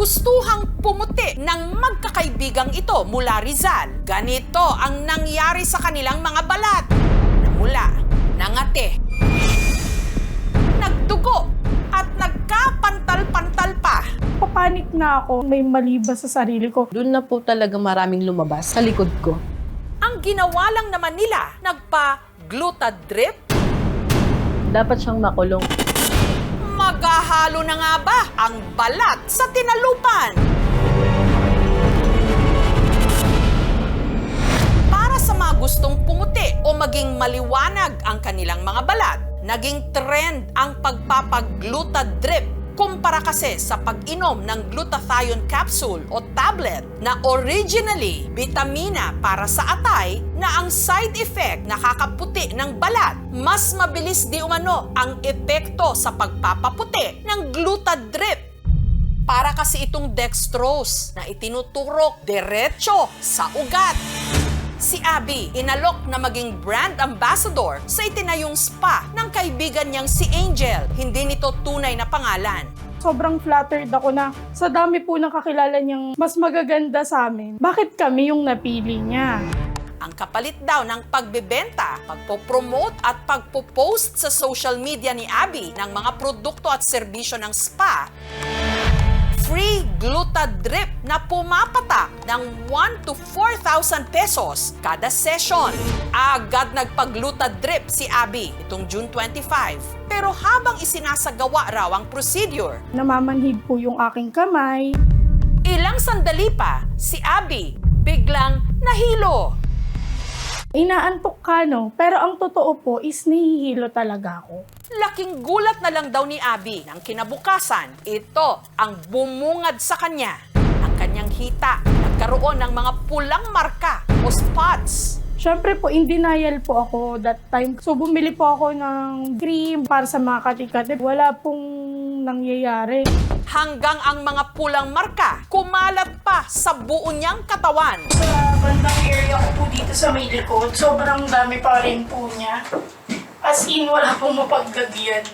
nagustuhang pumuti ng magkakaibigang ito mula Rizal. Ganito ang nangyari sa kanilang mga balat. Namula, nangate, nagdugo, at nagkapantal-pantal pa. Papanik na ako, may mali ba sa sarili ko? Doon na po talaga maraming lumabas sa likod ko. Ang ginawa lang naman nila, nagpa-glutadrip. Dapat siyang makulong. Maghahalo na nga ba ang balat sa tinalupan? Para sa mga gustong pumuti o maging maliwanag ang kanilang mga balat, naging trend ang pagpapag-glutadrip kumpara kasi sa pag-inom ng glutathione capsule o tablet na originally bitamina para sa atay na ang side effect nakakaputi ng balat. Mas mabilis di umano ang epekto sa pagpapaputi ng glutadrip. Para kasi itong dextrose na itinuturok diretso sa ugat. Si Abby, inalok na maging brand ambassador sa itinayong spa ng kaibigan niyang si Angel. Hindi nito tunay na pangalan. Sobrang flattered ako na sa dami po ng kakilala niyang mas magaganda sa amin. Bakit kami yung napili niya? Ang kapalit daw ng pagbebenta, pagpopromote at pagpopost sa social media ni Abby ng mga produkto at serbisyo ng spa, free glutadrip na pumapatak ng 1 to 4,000 pesos kada session. Agad nagpag-glutadrip si Abby itong June 25. Pero habang isinasagawa raw ang procedure, Namamanhid po yung aking kamay. ilang sandali pa, si Abby biglang nahilo. Inaantok ka, no? Pero ang totoo po is nahihilo talaga ako. Laking gulat na lang daw ni Abby nang kinabukasan. Ito ang bumungad sa kanya. Ang kanyang hita nagkaroon ng mga pulang marka o spots. Siyempre po, in denial po ako that time. So bumili po ako ng cream para sa mga kati-kati. Wala pong nangyayari. Hanggang ang mga pulang marka kumalat pa sa buo niyang katawan. Sa bandang area ko po dito sa may likod, sobrang dami pa rin po niya. As in, wala pong mapaglagyan.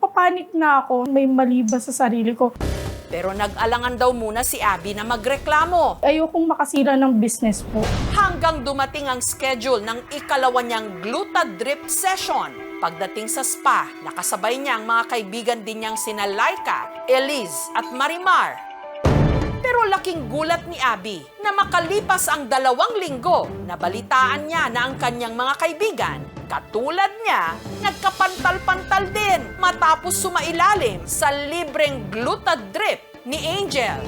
Papanik na ako, may mali ba sa sarili ko. Pero nag-alangan daw muna si Abby na magreklamo. Ayokong makasira ng business po. Hanggang dumating ang schedule ng ikalawa niyang glutadrip session. Pagdating sa spa, nakasabay niya ang mga kaibigan din niyang sina Laika, Eliz at Marimar. Pero laking gulat ni Abby na makalipas ang 2 linggo, nabalitaan niya na ang kanyang mga kaibigan, katulad niya, nagkapantal-pantal din matapos sumailalim sa libreng glutadrip ni Angel.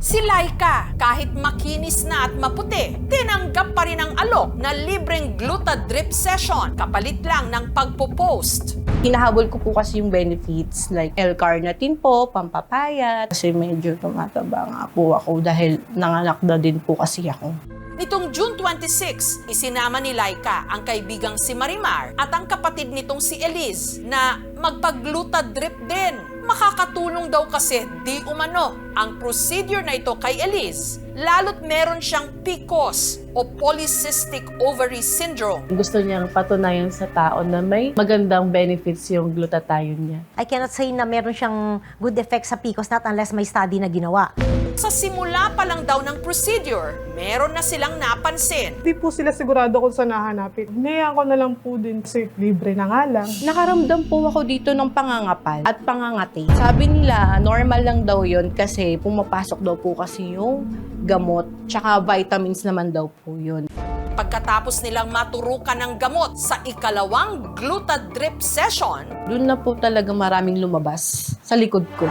Si Laika, kahit makinis na at maputi, tinanggap pa rin ang alok na libreng glutadrip session, kapalit lang ng pagpo-post. Hinahabol ko po kasi yung benefits like L-carnitine po, pampapayat. Kasi medyo tumataba nga po ako dahil nanganak na din po kasi ako. Nitong June 26, isinama ni Laika ang kaibigang si Marimar at ang kapatid nitong si Eliz na magpag-glutadrip din. Makakatulong daw kasi di umano ang procedure na ito kay Eliz, lalo't meron siyang PCOS o Polycystic Ovary Syndrome. Gusto niyang patunayan sa tao na may magandang benefits yung glutathione niya. I cannot say na meron siyang good effects sa PCOS not unless may study na ginawa. Sa simula pa lang daw ng procedure, meron na silang napansin. Hindi po sila sigurado kung saan nahanapin. Hinayaan ko na lang po din kasi libre na nga lang. Nakaramdam po ako dito ng pangangapal at pangangati. Sabi nila, normal lang daw yon kasi pumapasok daw po kasi yung gamot, tsaka vitamins naman daw po yun. Pagkatapos nilang maturukan ng gamot sa ikalawang glutadrip session, Doon na po talaga maraming lumabas sa likod ko.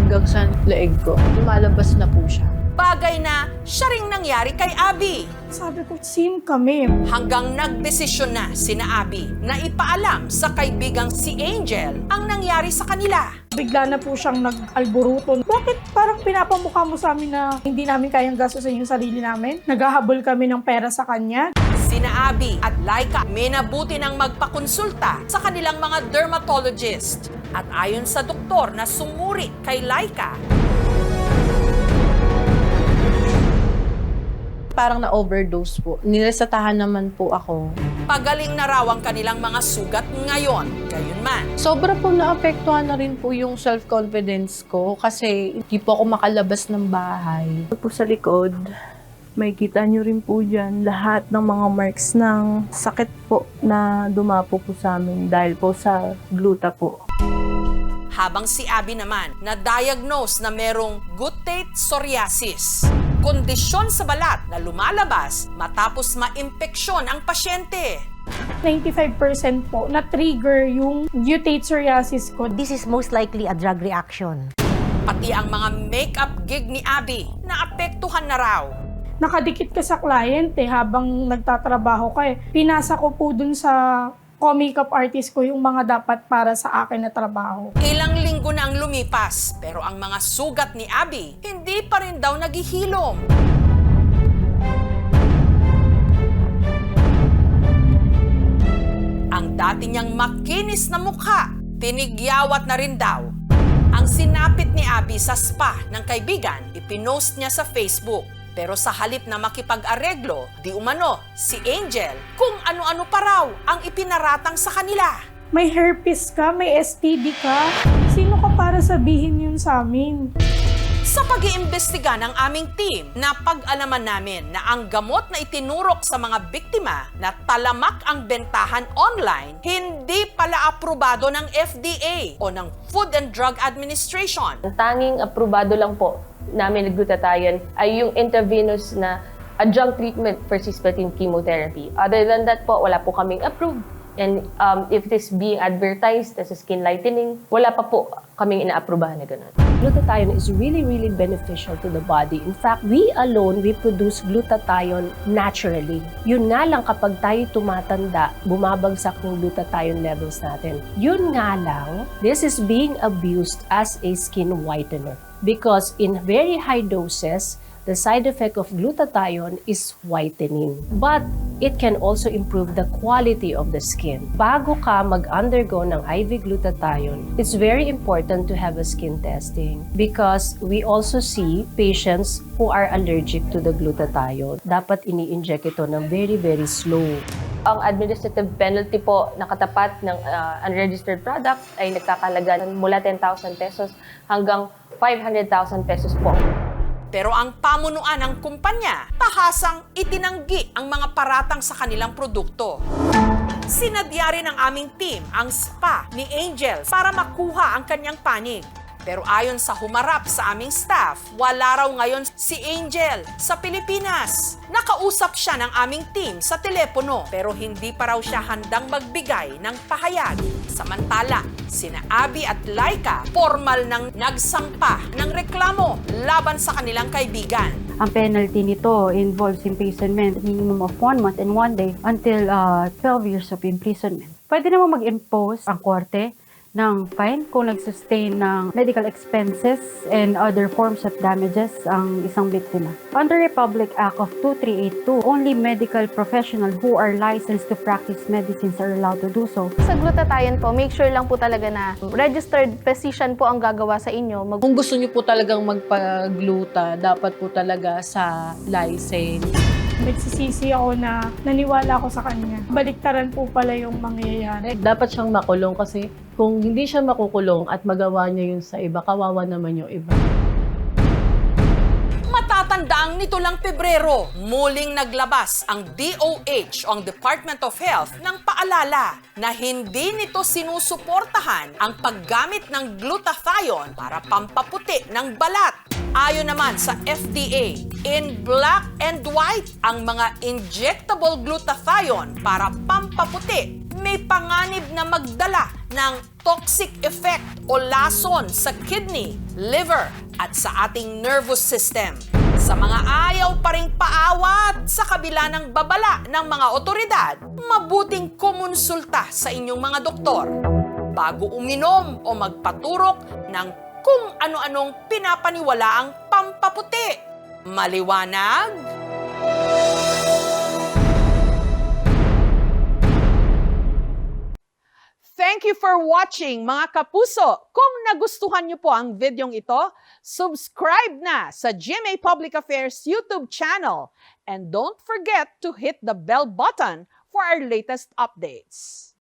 Hanggang sa leeg ko, lumalabas na po siya. bagay na siya ring nangyari kay Abby. Sabi ko, same kami. Hanggang nagdesisyon na sina Abby na ipaalam sa kaibigang si Angel ang nangyari sa kanila. Bigla na po siyang nag-alburuto. Bakit parang pinapamukha mo sa amin na hindi namin kayang gastusin yung sarili namin? Naghahabol kami ng pera sa kanya. Sina Abby at Laika minabuti ng magpakonsulta sa kanilang mga dermatologist. At ayon sa doktor na sumuri kay Laika, parang na-overdose po. Niresetahan naman po ako. Pagaling na raw ang kanilang mga sugat ngayon. Gayunman, Sobra po naapektuhan na rin po yung self-confidence ko kasi hindi po ako makalabas ng bahay. Po sa likod, may kita nyo rin po dyan lahat ng mga marks ng sakit po na dumapo po sa amin dahil po sa gluta po. habang si Abby naman na-diagnose na merong guttate psoriasis. Kondisyon sa balat na lumalabas matapos maimpeksyon ang pasyente. 95% po na-trigger yung guttate psoriasis ko. This is most likely a drug reaction. Pati ang mga makeup gig ni Abby naapektuhan na raw. Nakadikit ka sa client habang nagtatrabaho ka Pinasa ko po dun sa co-makeup artist ko yung mga dapat para sa akin na trabaho. Ilang linggo na ang lumipas, pero ang mga sugat ni Abby hindi pa rin daw naghihilom. Ang dati niyang makinis na mukha, pinigyawat na rin daw. Ang sinapit ni Abby sa spa ng kaibigan, ipinost niya sa Facebook. Pero sa halip na makipag-areglo, di umano si Angel kung ano-ano pa raw ang ipinaratang sa kanila. May herpes ka, may STD ka. Sino ka para sabihin yun sa amin? Sa pag-iimbestiga ng aming team, napag-alaman namin na ang gamot na itinurok sa mga biktima na talamak ang bentahan online, hindi pala aprobado ng FDA o ng Food and Drug Administration. Ang tanging aprobado lang po namin ng glutathione ay yung intravenous na adjunct treatment for cisplatin chemotherapy. Other than that po, wala po kaming approved. And if this being advertised as a skin lightening, wala pa po kaming ina-aprobahan na gano'n. Glutathione is really, really beneficial to the body. In fact, we alone, we produce glutathione naturally. Yun nga lang kapag tayo tumatanda, bumabagsak yung glutathione levels natin. Yun nga lang, this is being abused as a skin whitener. Because in very high doses, the side effect of glutathione is whitening. But it can also improve the quality of the skin. Bago ka mag-undergo ng IV glutathione, it's very important to have a skin testing because we also see patients who are allergic to the glutathione. Dapat ini-inject ito ng very, very slow. Ang administrative penalty po na katapat ng unregistered product ay nagkakalaga mula 10,000 pesos hanggang 500,000 pesos po. Pero ang pamunuan ng kumpanya, tahasang itinanggi ang mga paratang sa kanilang produkto. Sinadya rin ng aming team ang spa ni Angel para makuha ang kanyang panig. Pero ayon sa humarap sa aming staff, wala raw ngayon si Angel sa Pilipinas. Nakausap siya ng aming team sa telepono pero hindi pa raw siya handang magbigay ng pahayag. Samantala, sina Abby at Laika formal nang nagsampa ng reklamo laban sa kanilang kaibigan. Ang penalty nito involves imprisonment, minimum of 1 month and 1 day until 12 years of imprisonment. Pwede naman mag-impose ang korte ng fine kung nag-sustain ng medical expenses and other forms of damages ang isang biktima. Under Republic Act of 2382, only medical professionals who are licensed to practice medicines are allowed to do so. Sa glutathione po, make sure lang po talaga na registered physician po ang gagawa sa inyo. Kung gusto niyo po talagang magpagluta, dapat po talaga sa license. Nagsisisi ako na naniwala ako sa kanya. Baliktaran po pala yung mangyayari. Dapat siyang makulong kasi kung hindi siya makukulong at magawa niya yun sa iba, kawawa naman yung iba. Matatandaang nito lang Pebrero, muling naglabas ang DOH o ang Department of Health ng paalala na hindi nito sinusuportahan ang paggamit ng glutathione para pampaputi ng balat. Ayon naman sa FDA, in black and white ang mga injectable glutathione para pampaputi may panganib na magdala ng toxic effect o lason sa kidney, liver at sa ating nervous system. Sa mga ayaw pa ring paawat sa kabila ng babala ng mga otoridad, mabuting kumonsulta sa inyong mga doktor bago uminom o magpaturok ng kung ano-anong pinapaniwalaang pampaputi. Maliwanag? Thank you for watching, mga kapuso. Kung nagustuhan niyo po ang videong ito, subscribe na sa GMA Public Affairs YouTube channel. And don't forget to hit the bell button for our latest updates.